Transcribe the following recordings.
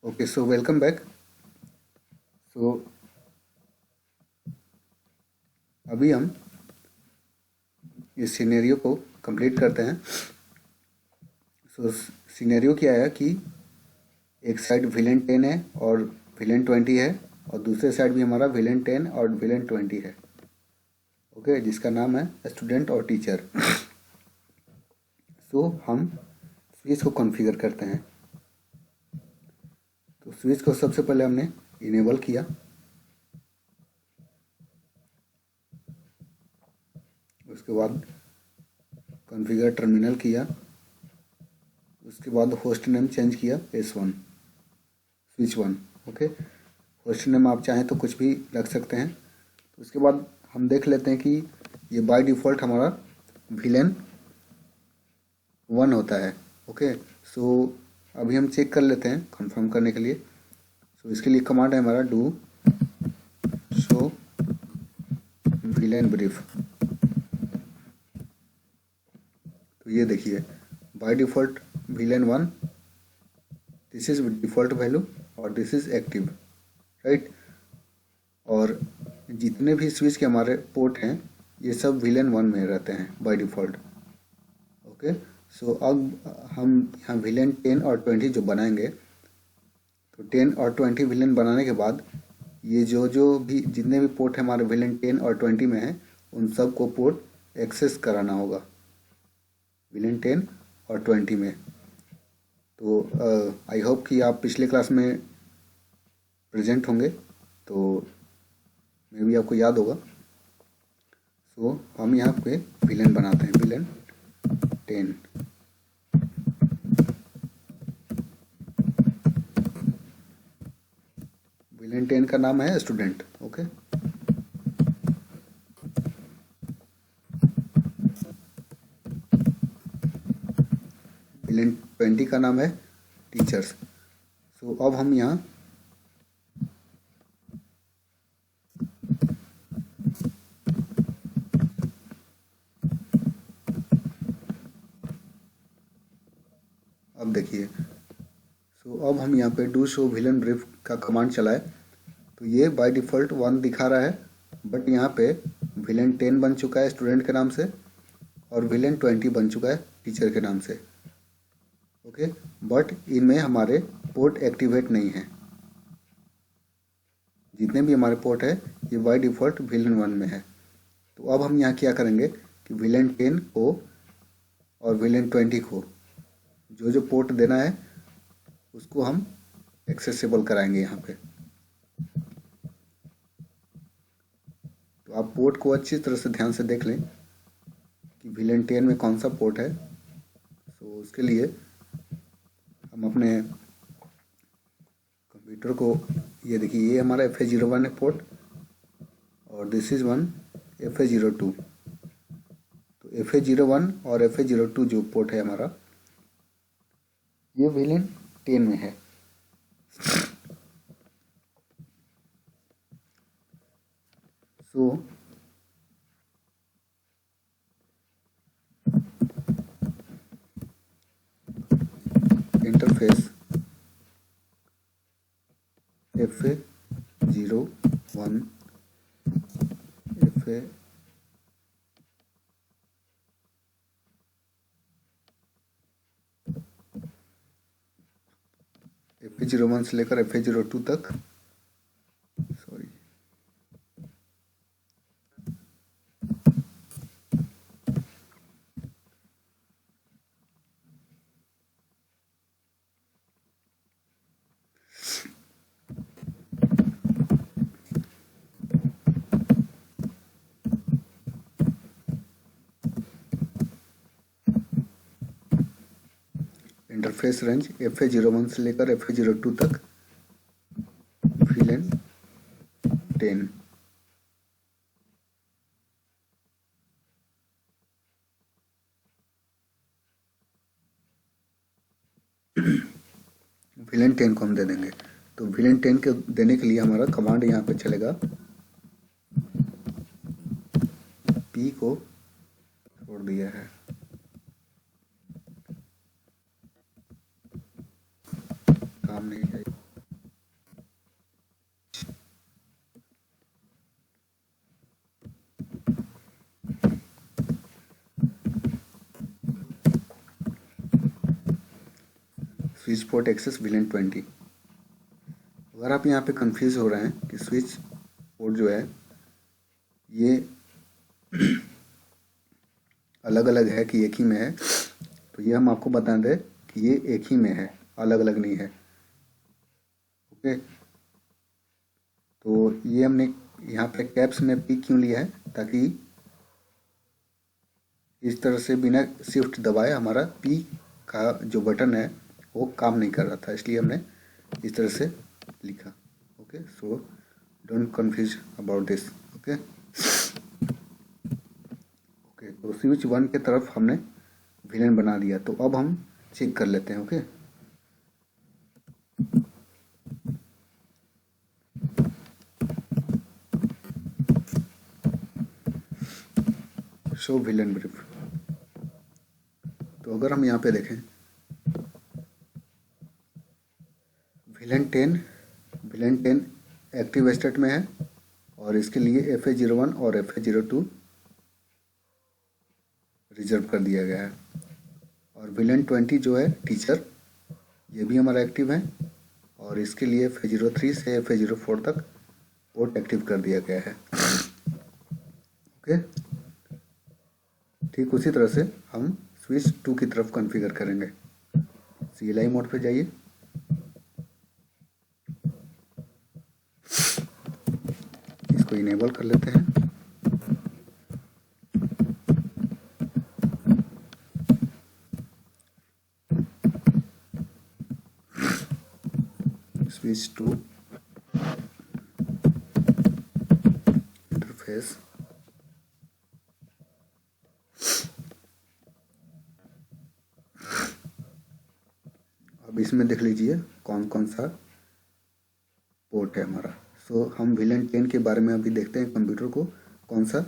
Okay, so welcome back. So अभी हम इस सिनेरियो को कंप्लीट करते हैं। सो सिनेरियो क्या है कि एक साइड विलेन 10 है और विलेन 20 है, और दूसरे साइड भी हमारा विलेन 10 और विलेन 20 है। ओके, जिसका नाम है स्टूडेंट और टीचर। सो हम स्विच को कॉन्फ़िगर करते हैं। तो स्विच को सबसे पहले हमने इनेबल किया, उसके बाद कॉन्फ़िगर टर्मिनल किया, उसके बाद होस्ट नेम चेंज किया S1 switch 1। Okay, host name आप चाहें तो कुछ भी रख सकते हैं। तो उसके बाद हम देख लेते हैं कि ये बाय डिफ़ॉल्ट हमारा विलेन 1 होता है। ओके, सो अभी हम चेक कर लेते हैं कंफर्म करने के लिए। सो इसके लिए कमांड है हमारा डू शो विलेन ब्रीफ। तो ये देखिए, by default villain 1, this is default value और दिस इज एक्टिव, राइट। और जितने भी स्विच के हमारे पोर्ट हैं ये सब विलेन 1 में रहते हैं बाय डिफ़ॉल्ट। ओके, सो अब हम यहाँ विलेन 10 और 20 जो बनाएंगे, तो 10 और 20 विलेन बनाने के बाद ये जो भी जितने भी पोर्ट हैं हमारे विलेन 10 और 20 में हैं, उन सब को पोर्ट एक्सेस कराना होगा विलेन 10 और 20 में। तो आई होप कि आप पिछले क्लास में प्रेजेंट होंगे, तो मे भी आपको याद होगा। सो हम यहाँ पे विलेन बनाते हैं, विलेन 10। विलेन 10 का नाम है स्टूडेंट। ओके, विलेन 20 का नाम है टीचर्स। सो अब हम यहाँ अब देखिए, सो अब हम यहाँ पे डू शो विलेन ब्रीफ का कमांड चलाए, तो ये बाय डिफ़ॉल्ट 1 दिखा रहा है, बट यहाँ पे विलेन 10 बन चुका है स्टूडेंट के नाम से और विलेन 20 बन चुका है टीचर के नाम से। ओके, बट इनमें हमारे पोर्ट एक्टिवेट नहीं है। जितने भी हमारे पोर्ट है ये बाय डिफ़ॉल्ट विलेन 1 में है। तो अब हम यहाँ क्या करेंगे कि विलेन 10 को और विलेन 20 को जो जो पोर्ट देना है उसको हम एक्सेसिबल कराएंगे यहाँ पे। तो आप पोर्ट को अच्छी तरह से ध्यान से देख लें कि विलेन 10 में कौन सा पोर्ट है। तो उसके लिए हम अपने कंप्यूटर को, ये देखिए, ये हमारा FA01 है पोर्ट, और दिस इज़ वन FA02। तो FA01 और FA02 जो पोर्ट है हमारा, ये विलेन 10 में है। सो इंटरफेस FA01 FA01 से लेकर FA02 तक, सॉरी, इंटरफेस रेंज FA01 से लेकर FA02 तक विलेन 10। विलेन 10 को हम दे देंगे। तो विलेन 10 के देने के लिए हमारा कमांड यहाँ पे चलेगा, P को छोड़ दिया है, काम नहीं है। Switch port access VLAN 20। अगर आप यहाँ पे कंफ्यूज हो रहे हैं कि स्विच पोर्ट जो है ये अलग अलग है कि एक ही में है, तो ये हम आपको बता दें कि ये एक ही में है, अलग अलग नहीं है। ओके, तो ये हमने यहाँ पे कैप्स में P क्यों लिया है, ताकि इस तरह से बिना शिफ्ट दबाए हमारा P का जो बटन है वो काम नहीं कर रहा था, इसलिए हमने इस तरह से लिखा। Okay, so don't confuse about this. Okay okay, तो स्विच 1 के तरफ हमने VLAN बना दिया, तो अब हम चेक कर लेते हैं। Okay, show VLAN brief. तो अगर हम यहाँ पे देखें VLAN 10 एक्टिव स्टेट में है और इसके लिए FA01 और FA02 रिजर्व कर दिया गया है। और VLAN 20 जो है टीचर, ये भी हमारा एक्टिव है और इसके लिए FA03 से FA04 तक पोर्ट एक्टिव कर दिया गया है। ओके, ठीक उसी तरह से हम स्विच 2 की तरफ कॉन्फ़िगर करेंगे। CLI मोड पे जाइए, इसको इनेबल कर लेते हैं। स्विच 2 इंटरफेस, अब इसमें देख लीजिए कौन कौन सा पोर्ट है हमारा। सो हम VLAN 10 के बारे में अभी देखते हैं कंप्यूटर को कौन सा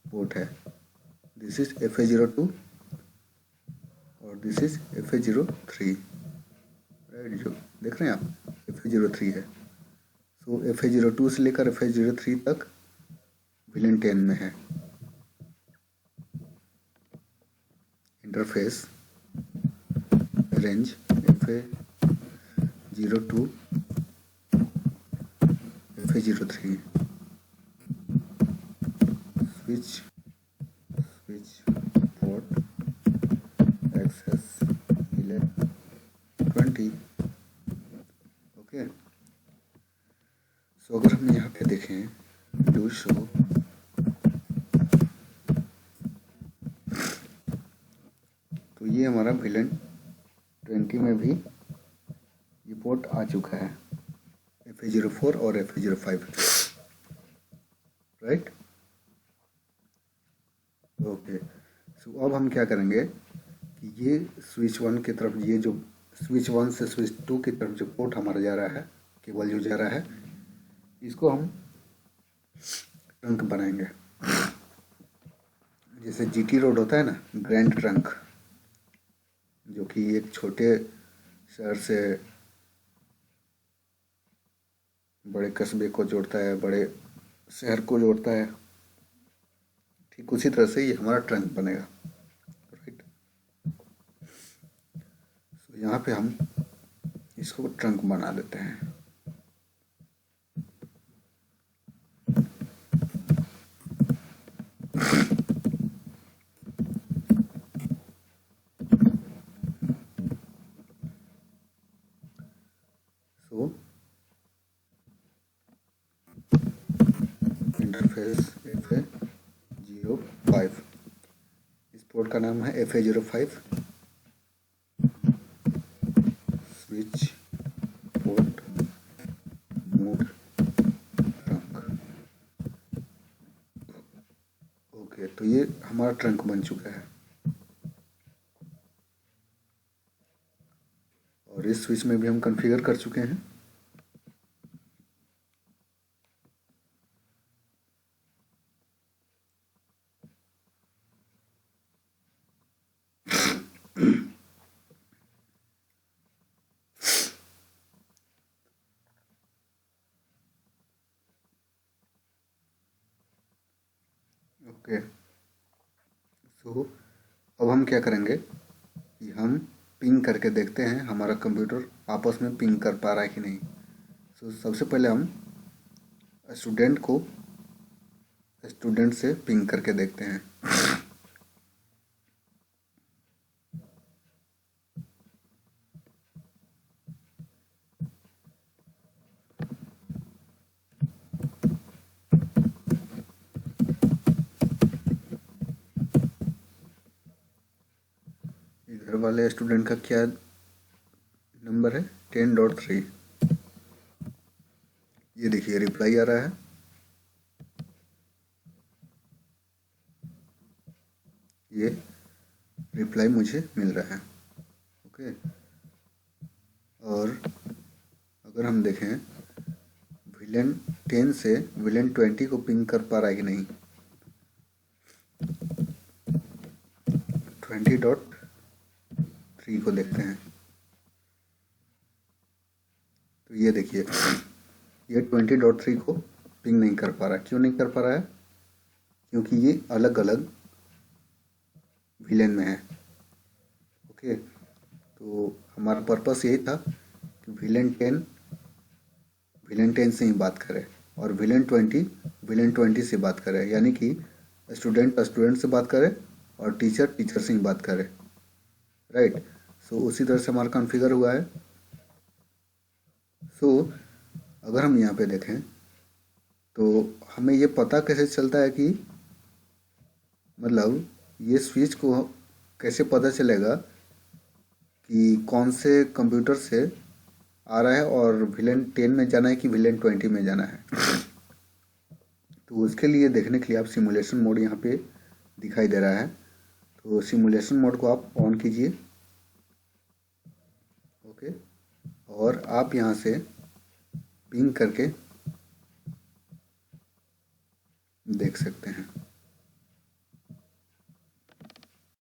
पोर्ट है। दिस इज FA02 और दिस इज FA03, राइट, जो देख रहे हैं आप FA03 है। सो FA02 से लेकर FA03 तक VLAN 10 में है। Interface range FA02 FA03, switch port access VLAN 20। Okay, so अगर हम यहाँ पे देखें डू शो, तो ये हमारा VLAN 20 में भी ये पोर्ट आ चुका है, FA04 और FA05, राइट। ओके, सो अब हम क्या करेंगे कि ये स्विच 1 की तरफ, ये जो स्विच 1 से स्विच 2 की तरफ जो पोर्ट हमारा जा रहा है, केबल जो जा रहा है, इसको हम ट्रंक बनाएंगे। जैसे GT रोड होता है ना, ग्रैंड ट्रंक, जो कि एक छोटे शहर से बड़े कस्बे को जोड़ता है, बड़े शहर को जोड़ता है, ठीक उसी तरह से ये हमारा ट्रंक बनेगा, राइट। सो यहाँ पे हम इसको ट्रंक बना देते हैं। सो इंटरफेस FA05, इस पोर्ट का नाम है FA05 switch port mode trunk. Okay, तो ये हमारा ट्रंक बन चुका है और इस स्विच में भी हम कॉन्फ़िगर कर चुके हैं। ओके, सो अब हम क्या करेंगे कि हम पिंग करके देखते हैं हमारा कंप्यूटर आपस में पिंग कर पा रहा है कि नहीं। तो सबसे पहले हम स्टूडेंट से पिंग करके देखते हैं। इधर वाले स्टूडेंट का क्या नंबर है? 10.3। ये देखिए रिप्लाई आ रहा है। ये रिप्लाई मुझे मिल रहा है। ओके, और अगर हम देखें विलेन 10 से विलेन 20 को पिंग कर पा रहा है कि नहीं। 20.3 को देखते हैं। तो ये देखिए ये 20.3 को पिंग नहीं कर पा रहा। क्यों नहीं कर पा रहा है? क्योंकि ये अलग अलग विलेन में है। ओके, तो हमारा पर्पस यही था कि विलेन 10 से ही बात करे और विलेन 20 से बात करे, यानी कि स्टूडेंट से बात करे और टीचर से ही बात करे। राइट, सो उसी तरह से हमारा कॉन्फ़िगर हुआ है। सो अगर हम यहाँ पे देखें तो हमें ये पता कैसे चलता है कि मतलब ये स्विच को कैसे पता चलेगा कि कौन से कंप्यूटर से आ रहा है और विलेन 10 में जाना है कि विलेन 20 में जाना है। तो उसके लिए देखने के लिए आप सिमुलेशन मोड यहाँ पे दिखाई दे रहा है, तो सिमुलेशन मोड को आप ऑन कीजिए। ओके, और आप यहाँ से पिंग करके देख सकते हैं।